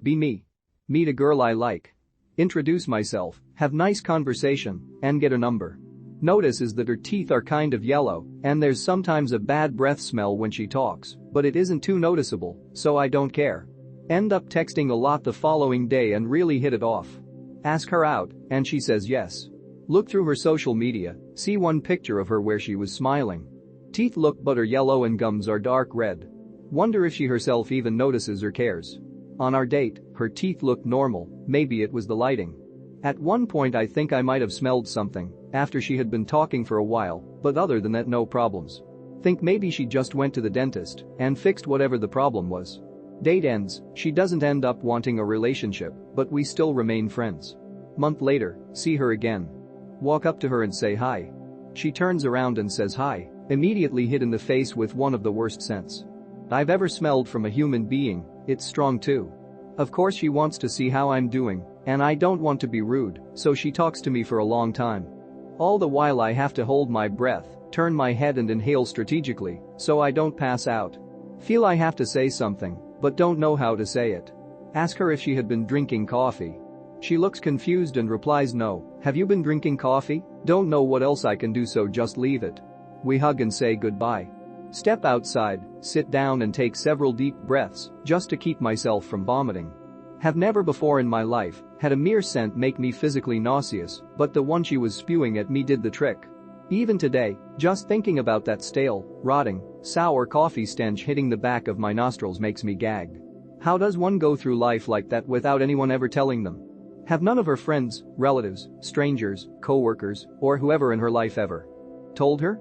Be me. Meet a girl I like. Introduce myself, have nice conversation, and get a number. Notice is that her teeth are kind of yellow, and there's sometimes a bad breath smell when she talks, but it isn't too noticeable, so I don't care. End up texting a lot the following day and really hit it off. Ask her out, and she says yes. Look through her social media, see one picture of her where she was smiling. Teeth look butter yellow and gums are dark red. Wonder if she herself even notices or cares. On our date, her teeth looked normal, maybe it was the lighting. At one point I think I might have smelled something, after she had been talking for a while, but other than that no problems. Think maybe she just went to the dentist and fixed whatever the problem was. Date ends, she doesn't end up wanting a relationship, but we still remain friends. Month later, see her again. Walk up to her and say hi. She turns around and says hi, immediately hit in the face with one of the worst scents I've ever smelled from a human being. It's strong too. Of course she wants to see how I'm doing, and I don't want to be rude, so she talks to me for a long time. All the while I have to hold my breath, turn my head and inhale strategically, so I don't pass out. Feel I have to say something, but don't know how to say it. Ask her if she had been drinking coffee. She looks confused and replies no. Have you been drinking coffee? Don't know what else I can do, so just leave it. We hug and say goodbye. Step outside, sit down and take several deep breaths just to keep myself from vomiting. Have never before in my life had a mere scent make me physically nauseous, but the one she was spewing at me did the trick. Even today, just thinking about that stale, rotting, sour coffee stench hitting the back of my nostrils makes me gag. How does one go through life like that without anyone ever telling them? Have none of her friends, relatives, strangers, co-workers, or whoever in her life ever told her?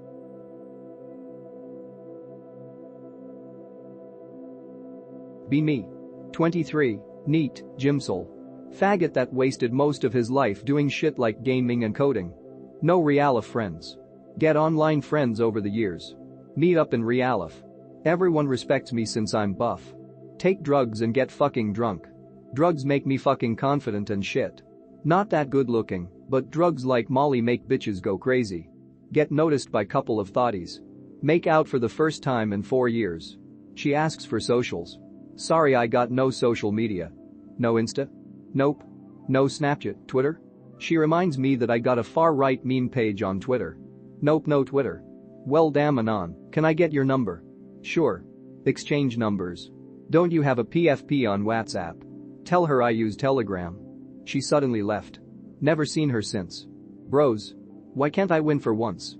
Be me. 23, neat, gymsole. Faggot that wasted most of his life doing shit like gaming and coding. No real life friends. Get online friends over the years. Meet up in real life. Everyone respects me since I'm buff. Take drugs and get fucking drunk. Drugs make me fucking confident and shit. Not that good looking, but drugs like Molly make bitches go crazy. Get noticed by couple of thotties. Make out for the first time in 4 years. She asks for socials. Sorry, I got no social media. No Insta? Nope. No Snapchat, Twitter? She reminds me that I got a far-right meme page on Twitter. Nope, no Twitter. Well damn Anon, can I get your number? Sure. Exchange numbers. Don't you have a PFP on WhatsApp? Tell her I use Telegram. She suddenly left. Never seen her since. Bros. Why can't I win for once?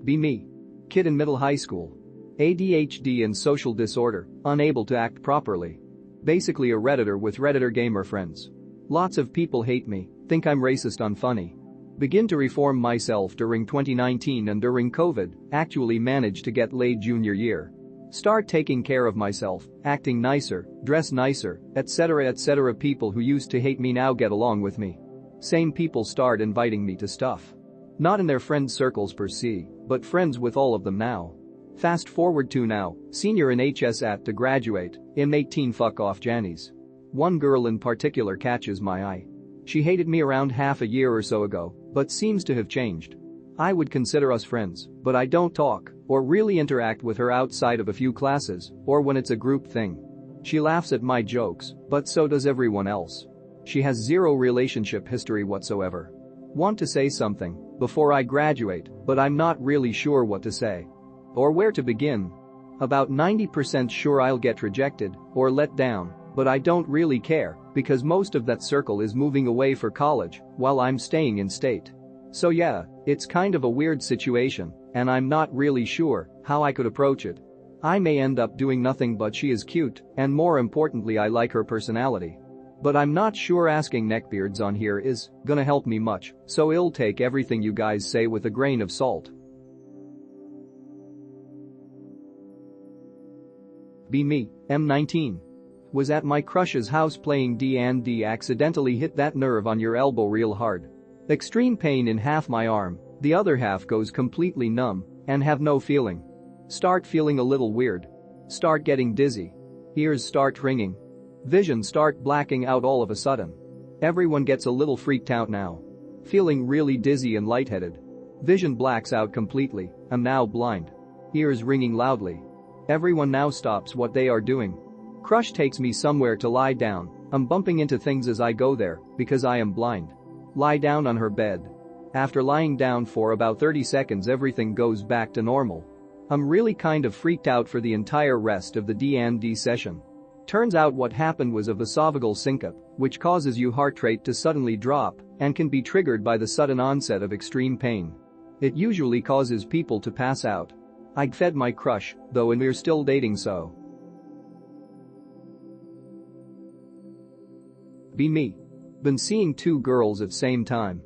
Be me. Kid in middle high school. ADHD and social disorder, unable to act properly. Basically a Redditor with Redditor gamer friends. Lots of people hate me, think I'm racist, unfunny. Begin to reform myself during 2019 and during COVID, actually managed to get laid junior year. Start taking care of myself, acting nicer, dress nicer, etc. People who used to hate me now get along with me. Same people start inviting me to stuff. Not in their friend circles per se, but friends with all of them now. Fast forward to now, senior in HS at to graduate, in 18 fuck off Jannies. One girl in particular catches my eye. She hated me around half a year or so ago, but seems to have changed. I would consider us friends, but I don't talk or really interact with her outside of a few classes or when it's a group thing. She laughs at my jokes, but so does everyone else. She has zero relationship history whatsoever. Want to say something before I graduate, but I'm not really sure what to say or where to begin. About 90% sure I'll get rejected or let down, but I don't really care because most of that circle is moving away for college while I'm staying in state. So yeah, it's kind of a weird situation and I'm not really sure how I could approach it. I may end up doing nothing, but she is cute and more importantly I like her personality. But I'm not sure asking neckbeards on here is gonna help me much, so I'll take everything you guys say with a grain of salt. Be me, M19. Was at my crush's house playing D&D, accidentally hit that nerve on your elbow real hard. Extreme pain in half my arm, the other half goes completely numb and have no feeling. Start feeling a little weird. Start getting dizzy. Ears start ringing. Vision start blacking out all of a sudden. Everyone gets a little freaked out now. Feeling really dizzy and lightheaded. Vision blacks out completely, I'm now blind. Ears ringing loudly. Everyone now stops what they are doing. Crush takes me somewhere to lie down. I'm bumping into things as I go there because I am blind. Lie down on her bed. After lying down for about 30 seconds everything goes back to normal. I'm really kind of freaked out for the entire rest of the D&D session. Turns out what happened was a esophageal syncope, which causes your heart rate to suddenly drop and can be triggered by the sudden onset of extreme pain. It usually causes people to pass out. I'd fed my crush, though, and we're still dating, so. Be me. Been seeing 2 girls at same time.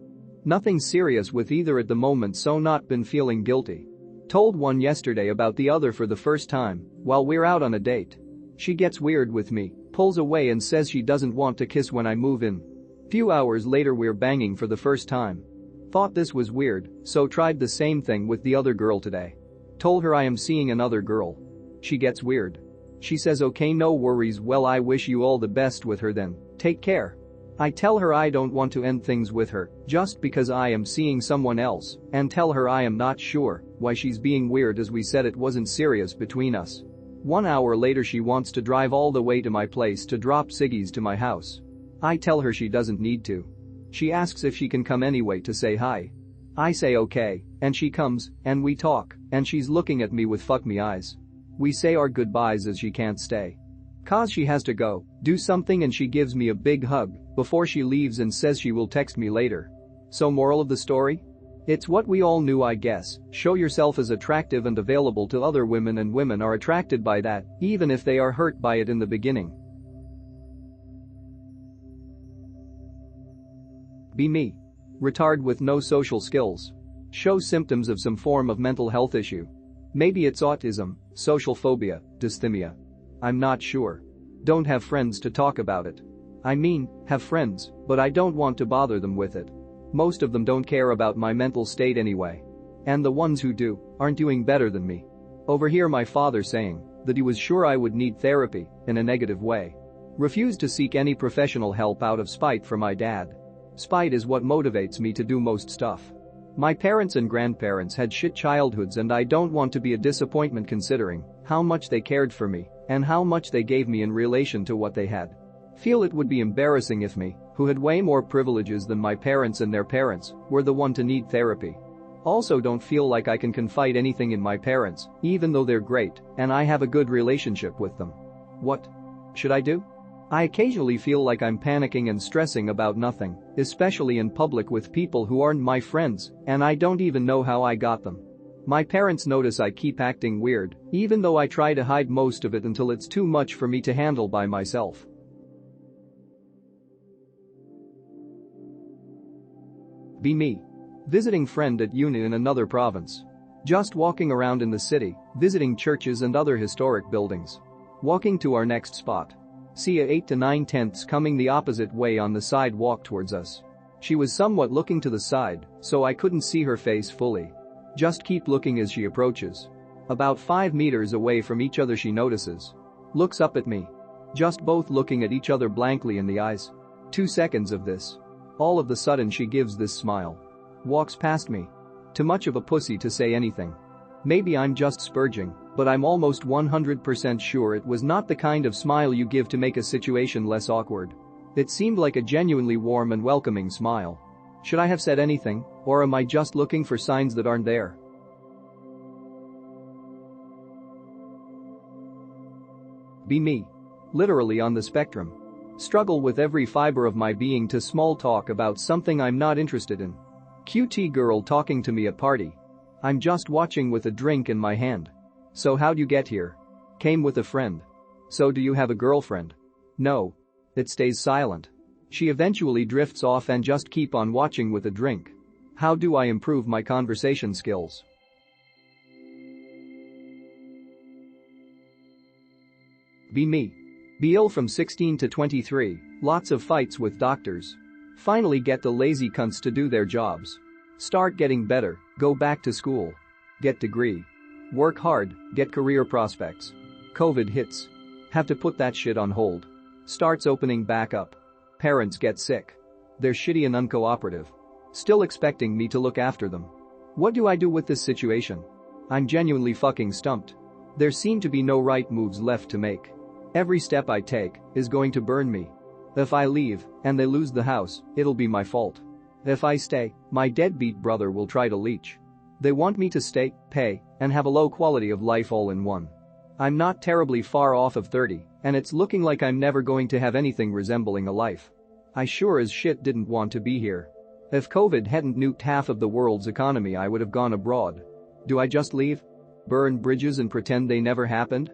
Nothing serious with either at the moment, so not been feeling guilty. Told one yesterday about the other for the first time while we're out on a date. She gets weird with me, pulls away and says she doesn't want to kiss when I move in. Few hours later we're banging for the first time. Thought this was weird, so tried the same thing with the other girl today. Told her I am seeing another girl. She gets weird. She says okay, no worries, well I wish you all the best with her then, take care. I tell her I don't want to end things with her just because I am seeing someone else and tell her I am not sure why she's being weird as we said it wasn't serious between us. 1 hour later she wants to drive all the way to my place to drop ciggies to my house. I tell her she doesn't need to. She asks if she can come anyway to say hi. I say okay, and she comes, and we talk, and she's looking at me with fuck me eyes. We say our goodbyes as she can't stay. Cause she has to go, do something, and she gives me a big hug before she leaves and says she will text me later. So moral of the story? It's what we all knew, I guess. Show yourself as attractive and available to other women, and women are attracted by that, even if they are hurt by it in the beginning. Be me. Retard with no social skills. Show symptoms of some form of mental health issue. Maybe it's autism, social phobia, dysthymia. I'm not sure. Don't have friends to talk about it. I mean, have friends, but I don't want to bother them with it. Most of them don't care about my mental state anyway. And the ones who do aren't doing better than me. Overhear my father saying that he was sure I would need therapy in a negative way. Refused to seek any professional help out of spite for my dad. Spite is what motivates me to do most stuff. My parents and grandparents had shit childhoods, and I don't want to be a disappointment considering how much they cared for me and how much they gave me in relation to what they had. Feel it would be embarrassing if me, who had way more privileges than my parents and their parents, were the one to need therapy. Also don't feel like I can confide anything in my parents, even though they're great and I have a good relationship with them. What should I do? I occasionally feel like I'm panicking and stressing about nothing, especially in public with people who aren't my friends, and I don't even know how I got them. My parents notice I keep acting weird, even though I try to hide most of it until it's too much for me to handle by myself. Be me. Visiting friend at uni in another province. Just walking around in the city, visiting churches and other historic buildings. Walking to our next spot. See a 8 to 9 tenths coming the opposite way on the sidewalk towards us. She was somewhat looking to the side, so I couldn't see her face fully. Just keep looking as she approaches. About 5 meters away from each other she notices. Looks up at me. Just both looking at each other blankly in the eyes. 2 seconds of this. All of the sudden she gives this smile. Walks past me. Too much of a pussy to say anything. Maybe I'm just spurging, but I'm almost 100% sure it was not the kind of smile you give to make a situation less awkward. It seemed like a genuinely warm and welcoming smile. Should I have said anything, or am I just looking for signs that aren't there? Be me. Literally on the spectrum. Struggle with every fiber of my being to small talk about something I'm not interested in. QT girl talking to me at party. I'm just watching with a drink in my hand. So how'd you get here? Came with a friend. So do you have a girlfriend? No. It stays silent. She eventually drifts off and just keep on watching with a drink. How do I improve my conversation skills? Be me. Be ill from 16 to 23, lots of fights with doctors. Finally get the lazy cunts to do their jobs. Start getting better, go back to school. Get degree. Work hard, get career prospects. COVID hits. Have to put that shit on hold. Starts opening back up. Parents get sick. They're shitty and uncooperative. Still expecting me to look after them. What do I do with this situation? I'm genuinely fucking stumped. There seem to be no right moves left to make. Every step I take is going to burn me. If I leave and they lose the house, it'll be my fault. If I stay, my deadbeat brother will try to leech. They want me to stay, pay, and have a low quality of life all in one. I'm not terribly far off of 30, and it's looking like I'm never going to have anything resembling a life. I sure as shit didn't want to be here. If COVID hadn't nuked half of the world's economy, I would have gone abroad. Do I just leave? Burn bridges and pretend they never happened?